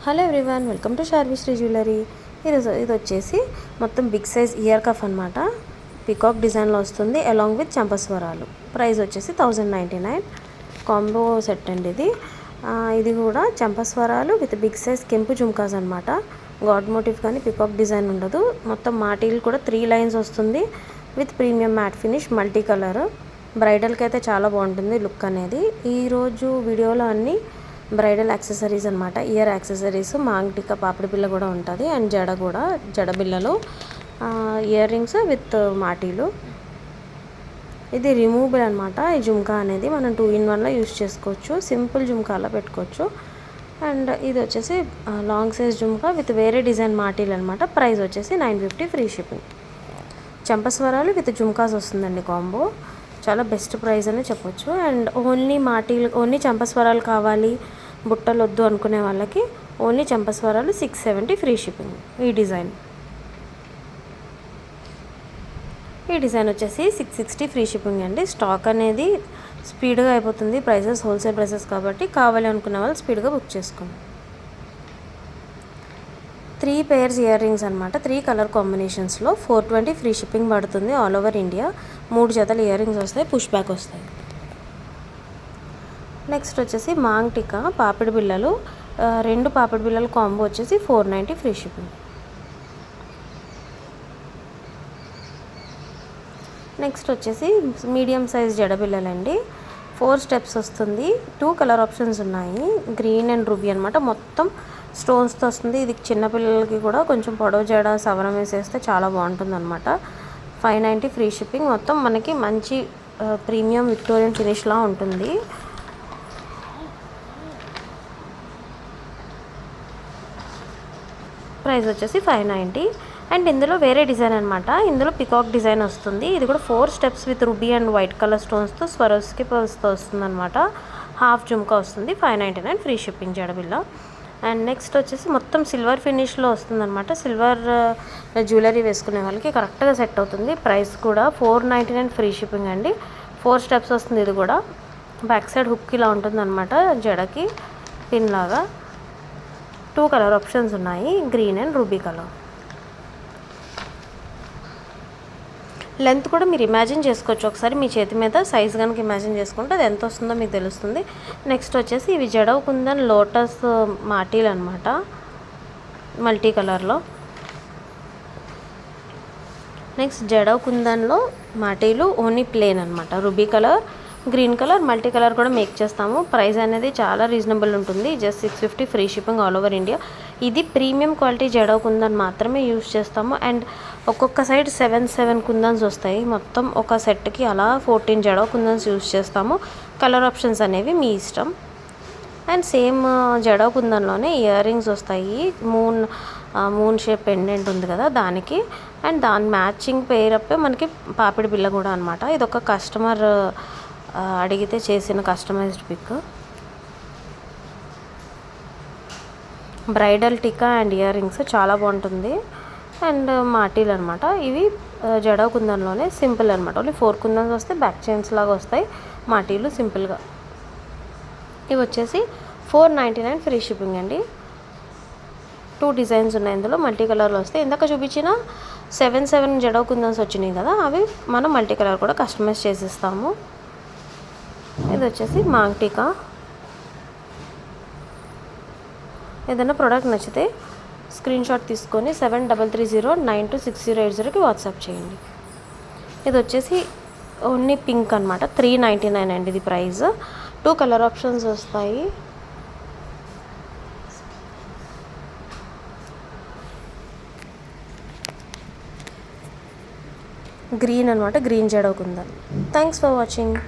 Hello everyone, welcome to Sharvishri jewellery. ఇది వచ్చేసి మొత్తం బిగ్ సైజ్ ఇయర్ కఫ్ అనమాట. పికాక్ డిజైన్లో వస్తుంది అలాంగ్ విత్ చంపస్వరాలు. ప్రైస్ వచ్చేసి 1099 కాంబో సెట్ అండి ఇది. ఇది కూడా చంపస్వరాలు విత్ బిగ్ సైజ్ కెంపు జుమ్కాస్ అనమాట. గాడ్ మోటివ్ కానీ పికాక్ డిజైన్ ఉండదు. మొత్తం మాటీలు కూడా 3 లైన్స్ వస్తుంది with premium matte finish multi colour. బ్రైడల్కి అయితే చాలా బాగుంటుంది లుక్ అనేది. ఈరోజు వీడియోలో అన్నీ బ్రైడల్ యాక్సెసరీస్ అనమాట. ఇయర్ యాక్సెసరీస్, మాంగ్ టిక్కా, పాపిడి బిల్ల కూడా ఉంటుంది అండ్ జడ కూడా, జడ బిల్లలు, ఇయర్ రింగ్స్ విత్ మాటీలు. ఇది రిమూవబుల్ అనమాట. ఈ జుమ్కా అనేది మనం 2 in 1లో యూస్ చేసుకోవచ్చు. సింపుల్ జుమ్కాలో పెట్టుకోవచ్చు. అండ్ ఇది వచ్చేసి లాంగ్ సైజ్ జుమ్కా విత్ వేరే డిజైన్ మాటీలు అనమాట. ప్రైస్ వచ్చేసి 950 ఫ్రీ షిప్పింగ్. చంపస్వరాలు విత్ జుమ్కాస్ వస్తుందండి కాంబో. చాలా బెస్ట్ ప్రైస్ అని చెప్పొచ్చు. అండ్ ఓన్లీ మాటీలు, ఓన్లీ చంపస్వరాలు కావాలి, బుట్టలు వద్దు అనుకునే వాళ్ళకి ఓన్లీ చంపస్వరాలు 670 ఫ్రీ షిప్పింగ్. ఈ డిజైన్ వచ్చేసి 660 ఫ్రీ షిప్పింగ్ అండి. స్టాక్ అనేది స్పీడ్గా అయిపోతుంది. ప్రైసెస్ హోల్సేల్ ప్రైసెస్ కాబట్టి కావాలి అనుకునే వాళ్ళు స్పీడ్గా బుక్ చేసుకోండి. 3 pairs ఇయర్ రింగ్స్ అనమాట. 3 కలర్ కాంబినేషన్స్లో 420 ఫ్రీ షిప్పింగ్ పడుతుంది ఆల్ ఓవర్ ఇండియా. 3 జతలు ఇయర్ రింగ్స్ వస్తాయి, పుష్ బ్యాక్ వస్తాయి. నెక్స్ట్ వచ్చేసి మాంగ్ టిక్కా పాపిడి బిల్లలు. 2 పాపిడి బిల్లలు కాంబో వచ్చేసి 490 ఫ్రీ షిప్పింగ్. నెక్స్ట్ వచ్చేసి మీడియం సైజ్ జడ బిల్లలండి. 4 స్టెప్స్ వస్తుంది. 2 కలర్ ఆప్షన్స్ ఉన్నాయి, గ్రీన్ అండ్ రూబీ అనమాట. మొత్తం స్టోన్స్తో వస్తుంది. ఇది చిన్నపిల్లలకి కూడా కొంచెం పొడవు జడ సవరం వేసేస్తే చాలా బాగుంటుంది అనమాట. 590 ఫ్రీ షిప్పింగ్. మొత్తం మనకి మంచి ప్రీమియం విక్టోరియన్ ఫినిష్లా ఉంటుంది. ప్రైస్ వచ్చేసి 590. అండ్ ఇందులో వేరే డిజైన్ అనమాట. ఇందులో పికాక్ డిజైన్ వస్తుంది. ఇది కూడా 4 steps with ruby and white colour స్టోన్స్తో స్వరోస్కి పర్ల్స్తో వస్తుంది అనమాట. హాఫ్ జుమ్కా వస్తుంది. 599 ఫ్రీ షిప్పింగ్ జడబిల్ల. అండ్ నెక్స్ట్ వచ్చేసి మొత్తం సిల్వర్ ఫినిష్లో వస్తుంది అనమాట. సిల్వర్ జ్యువెలరీ వేసుకునే వాళ్ళకి కరెక్ట్గా సెట్ అవుతుంది. ప్రైస్ కూడా 499 ఫ్రీ షిప్పింగ్ అండి. 4 స్టెప్స్ వస్తుంది. ఇది కూడా బ్యాక్ సైడ్ హుక్ ఇలా ఉంటుంది అనమాట. జడకి పిన్ లాగా. 2 కలర్ ఆప్షన్స్ ఉన్నాయి, green and ruby colour. Length కూడా మీరు ఇమాజిన్ చేసుకోవచ్చు ఒకసారి మీ చేతి మీద. సైజ్ కనుక ఇమాజిన్ చేసుకుంటే అది ఎంత వస్తుందో మీకు తెలుస్తుంది. నెక్స్ట్ వచ్చేసి ఇవి జడవ్ కుందన్ లోటస్ మాటీలు అనమాట, మల్టీ కలర్లో. నెక్స్ట్ జడవ్ కుందన్లో మాటీలు ఓన్లీ ప్లేన్ అనమాట. Ruby colour, green colour, multi colour కూడా మేక్ చేస్తాము. ప్రైస్ అనేది చాలా రీజనబుల్ ఉంటుంది. Just 650 free shipping all over India. ఇది ప్రీమియం క్వాలిటీ జడవ్ కుందన్ మాత్రమే యూజ్ చేస్తాము. అండ్ ఒక్కొక్క సైడ్ 7 కుందన్స్ వస్తాయి. మొత్తం ఒక సెట్కి అలా 14 జడవ్ కుందన్స్ యూజ్ చేస్తాము. కలర్ ఆప్షన్స్ అనేవి మీ ఇష్టం. అండ్ సేమ్ జడవ్ కుందన్లోనే ఇయర్ రింగ్స్ వస్తాయి. మూన్ షేప్ పెండెంట్ ఉంది కదా దానికి. అండ్ దాని మ్యాచింగ్ పేరప్పే మనకి పాపిడి బిల్ల కూడా అనమాట. ఇది ఒక కస్టమర్ అడిగితే చేసిన customized pic. Bridal tikka and ear rings చాలా బాగుంటుంది. అండ్ మాటీలు అనమాట. ఇవి జడవ్ కుందన్లోనే సింపుల్ అనమాట. ఓన్లీ 4 కుందన్స్ వస్తాయి, బ్యాక్ చైన్స్ లాగా వస్తాయి మాటీలు సింపుల్గా. ఇవి వచ్చేసి 499 ఫ్రీ షిప్పింగ్ అండి. 2 డిజైన్స్ ఉన్నాయి ఇందులో, మల్టీ కలర్లో వస్తాయి. ఇందాక చూపించిన 7 జడవ్ కుందన్స్ వచ్చినాయి కదా, అవి మనం మల్టీ కలర్ కూడా కస్టమైజ్ చేసిస్తాము. ఇది వచ్చేసి మాంగ్ టిక్కా. ఏదైనా ప్రోడక్ట్ నచ్చితే స్క్రీన్ షాట్ తీసుకొని 7330926080కి వాట్సాప్ చేయండి. ఇది వచ్చేసి ఓన్లీ పింక్ అనమాట. 399 అండి ఇది ప్రైస్. 2 కలర్ ఆప్షన్స్ వస్తాయి. గ్రీన్ అనమాట, green jadau kundan. Thanks for watching.